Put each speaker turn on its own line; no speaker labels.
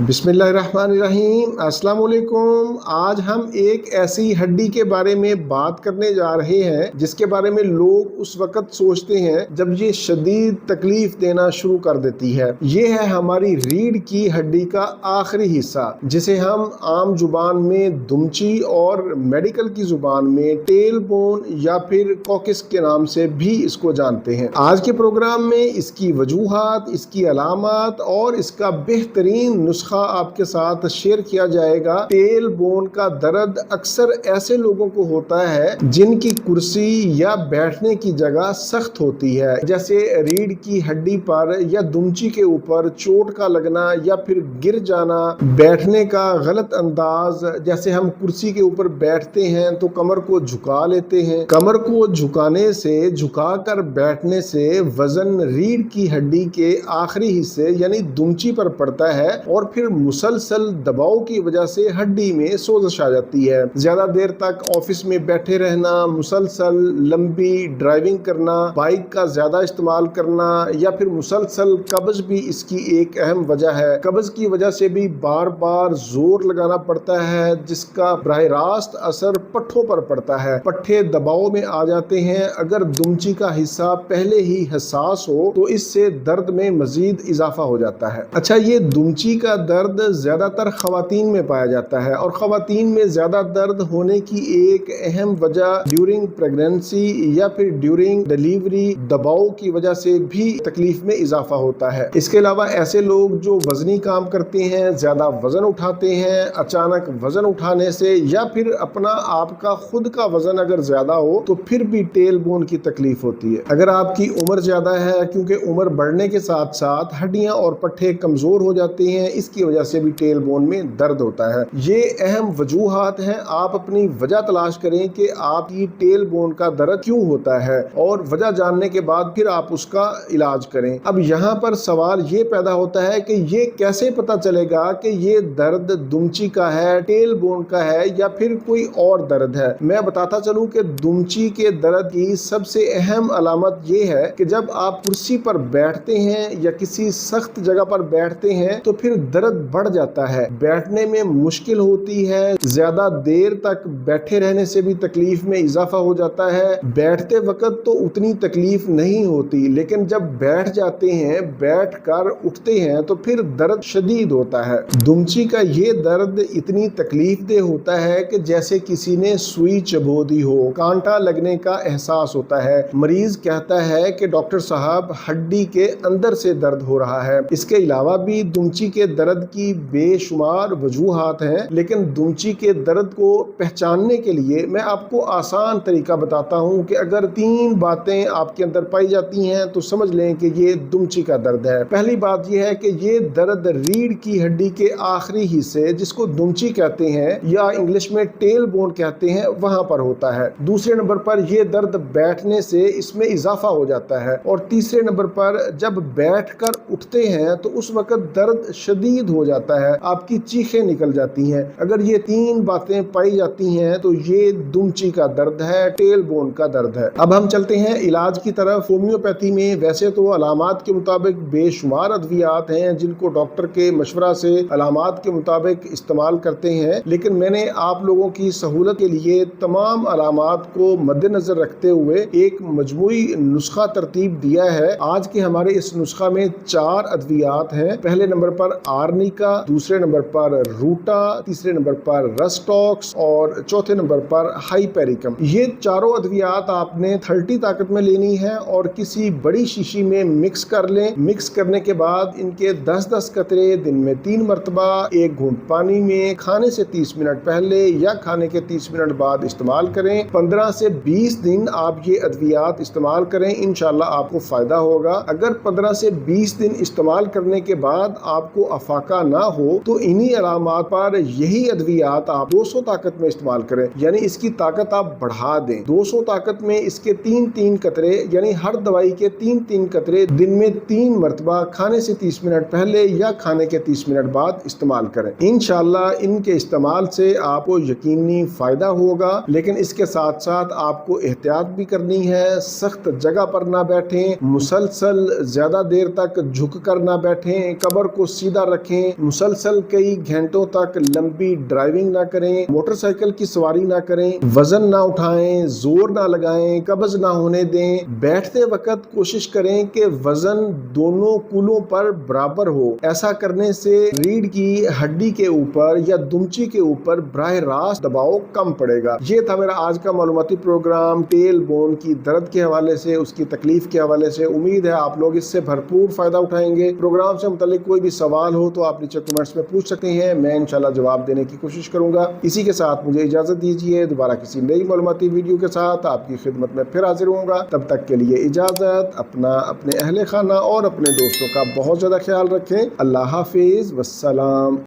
बिस्मिल्लाहिर्रहमानिर्रहीम। अस्सलाम वालेकुम। आज हम एक ऐसी हड्डी के बारे में बात करने जा रहे हैं जिसके बारे में लोग उस वक्त सोचते हैं जब ये शदीद तकलीफ देना शुरू कर देती है। ये है हमारी रीढ़ की हड्डी का आखिरी हिस्सा, जिसे हम आम जुबान में दुमची और मेडिकल की जुबान में टेल बोन या फिर कॉकस के नाम से भी इसको जानते हैं। आज के प्रोग्राम में इसकी वजूहात, इसकी अलामत और इसका बेहतरीन नुस्खा आपके साथ शेयर किया जाएगा। टेल बोन का दर्द अक्सर ऐसे लोगों को होता है जिनकी कुर्सी या बैठने की जगह सख्त होती है, जैसे रीढ़ की हड्डी पर या दुमची के ऊपर चोट का लगना या फिर गिर जाना, बैठने का गलत अंदाज, जैसे हम कुर्सी के ऊपर बैठते हैं तो कमर को झुका लेते हैं। कमर को झुकाने से, झुकाकर बैठने से वजन रीढ़ की हड्डी के आखिरी हिस्से यानी दुमची पर पड़ता है और फिर मुसलसल दबाव की वजह से हड्डी में सोजश आ जाती है। ज्यादा देर तक ऑफिस में बैठे रहना, मुसलसल लंबी ड्राइविंग करना, बाइक का ज्यादा इस्तेमाल करना या फिर मुसलसल कब्ज भी इसकी एक अहम वजह है। कब्ज की वजह से भी बार बार जोर लगाना पड़ता है, जिसका बराह रास्त असर पट्ठों पर पड़ता है। पट्ठे दबाव में आ जाते हैं। अगर दुमची का हिस्सा पहले ही हसास हो तो इससे दर्द में मजीद इजाफा हो जाता है। अच्छा, ये दुमची का दर्द ज्यादातर खवातीन में पाया जाता है और खवातीन में ज्यादा दर्द होने की एक अहम वजह ड्यूरिंग प्रेगनेंसी या फिर ड्यूरिंग डिलीवरी दबाव की वजह से भी तकलीफ में इजाफा होता है। इसके अलावा ऐसे लोग जो वजनी काम करते हैं, ज्यादा वजन उठाते हैं, अचानक वजन उठाने से या फिर अपना आपका खुद का वजन अगर ज्यादा हो तो फिर भी टेल बोन की तकलीफ होती है। अगर आपकी उम्र ज्यादा है, क्योंकि उम्र बढ़ने के साथ साथ हड्डियां और पट्ठे कमजोर हो जाते हैं, इसकी वजह से भी टेल बोन में दर्द होता है। ये अहम वजूहात हैं। आप अपनी वजह तलाश करें कि आपकी टेल बोन का दर्द क्यों होता है और वजह जानने के बाद फिर आप उसका इलाज करें। अब यहाँ पर सवाल ये पैदा होता है कि ये कैसे पता चलेगा कि ये दर्द दुमची का है, टेल बोन का है या फिर कोई और दर्द है। मैं बताता चलूं कि दुमची के दर्द की सबसे अहम अलामत ये है कि जब आप कुर्सी पर बैठते हैं या किसी सख्त जगह पर बैठते हैं तो फिर दर्द बढ़ जाता है, बैठने में मुश्किल होती है, ज्यादा देर तक बैठे रहने से भी तकलीफ में इजाफा हो जाता है। बैठते वक्त तो उतनी तकलीफ नहीं होती, लेकिन जब बैठ जाते हैं, बैठ कर उठते हैं तो फिर दर्द शदीद होता है। दुमची का ये दर्द इतनी तकलीफ दे होता है कि जैसे किसी ने सुई चबो दी हो, कांटा लगने का एहसास होता है। मरीज कहता है कि डॉक्टर साहब हड्डी के अंदर से दर्द हो रहा है। इसके अलावा भी दुमची के दर्द की बेशुमार वजूहात हैं, लेकिन दुमची के दर्द को पहचानने के लिए मैं आपको आसान तरीका बताता हूं कि अगर 3 बातें आपके अंदर पाई जाती हैं तो समझ लें कि ये दुमची का दर्द है। पहली बात यह है कि ये दर्द रीढ़ की हड्डी के आखिरी हिस्से, जिसको दुमची कहते हैं या इंग्लिश में टेल बोन कहते हैं, वहां पर होता है। दूसरे नंबर पर यह दर्द बैठने से इसमें इजाफा हो जाता है और तीसरे नंबर पर जब बैठकर उठते हैं तो उस वक्त दर्द शदीद हो जाता है, आपकी चीखें निकल जाती हैं। अगर ये 3 बातें पाई जाती हैं तो ये दुमची का दर्द है, टेल बोन का दर्द है। अब हम चलते हैं इलाज की तरफ। होम्योपैथी में वैसे तो अलामात के मुताबिक बेशुमार अद्वियात हैं जिनको डॉक्टर के मशवरा से अलामात के मुताबिक इस्तेमाल करते हैं, लेकिन मैंने आप लोगों की सहूलत के लिए तमाम अलामात को मद्देनजर रखते हुए एक मजमूई नुस्खा तरतीब दिया है। आज के हमारे इस नुस्खा में 4 अद्वियात हैं। पहले नंबर पर आर्निका, दूसरे नंबर पर रूटा, तीसरे नंबर पर रस्टॉक्स और चौथे नंबर पर हाइपेरिकम। ये चारों अद्वियात आपने 30 ताकत में लेनी है और किसी बड़ी शीशी में मिक्स कर लें। मिक्स करने के बाद इनके 10-10 कतरे दिन में 3 मरतबा 1 घूंट पानी में खाने से 30 मिनट पहले या खाने के 30 मिनट बाद इस्तेमाल करें। 15 से 20 दिन आप ये अद्वियात इस्तेमाल करें, इंशाल्लाह आपको फायदा होगा। अगर 15 से 20 दिन इस्तेमाल करने के बाद आपको अफाका ना हो तो इन्हीं अलामात पर यही अद्वियात आप 200 ताकत में इस्तेमाल करें, यानी इसकी ताकत आप बढ़ा दें। 200 ताकत में इसके 3-3 कतरे, यानी हर दवाई के 3-3 कतरे दिन में 3 मरतबा खाने से 30 मिनट पहले या खाने के 30 मिनट बाद इस्तेमाल करें। इंशाल्लाह इनके इस्तेमाल से आपको यकीनी फायदा होगा, लेकिन इसके साथ साथ आपको एहतियात भी करनी है। सख्त जगह पर ना बैठें, मुसलसल ज्यादा देर तक झुक कर ना बैठें, कमर को सीधा रखें, रखें, मुसलसल कई घंटों तक लंबी ड्राइविंग ना करें, मोटरसाइकिल की सवारी ना करें, वजन ना उठाएं, जोर ना लगाएं, कब्ज ना होने दें। बैठते वक्त कोशिश करें कि वजन दोनों कूलों पर बराबर हो। ऐसा करने से रीढ़ की हड्डी के ऊपर या दुमची के ऊपर बराह रास्त दबाव कम पड़ेगा। ये था मेरा आज का मालूमाती प्रोग्राम टेल बोन की दर्द के हवाले से, उसकी तकलीफ के हवाले से। उम्मीद है आप लोग इससे भरपूर फायदा उठाएंगे। प्रोग्राम से मुतालिक कोई भी सवाल हो तो आप नीचे कमेंट्स में पूछ सकते हैं, मैं इंशाल्लाह जवाब देने की कोशिश करूंगा। इसी के साथ मुझे इजाजत दीजिए, दोबारा किसी नई मालूमाती वीडियो के साथ आपकी खिदमत में फिर हाजिर होऊंगा। तब तक के लिए इजाजत। अपना, अपने अहले खाना और अपने दोस्तों का बहुत ज्यादा ख्याल रखें। अल्लाह हाफिज, वस्सलाम।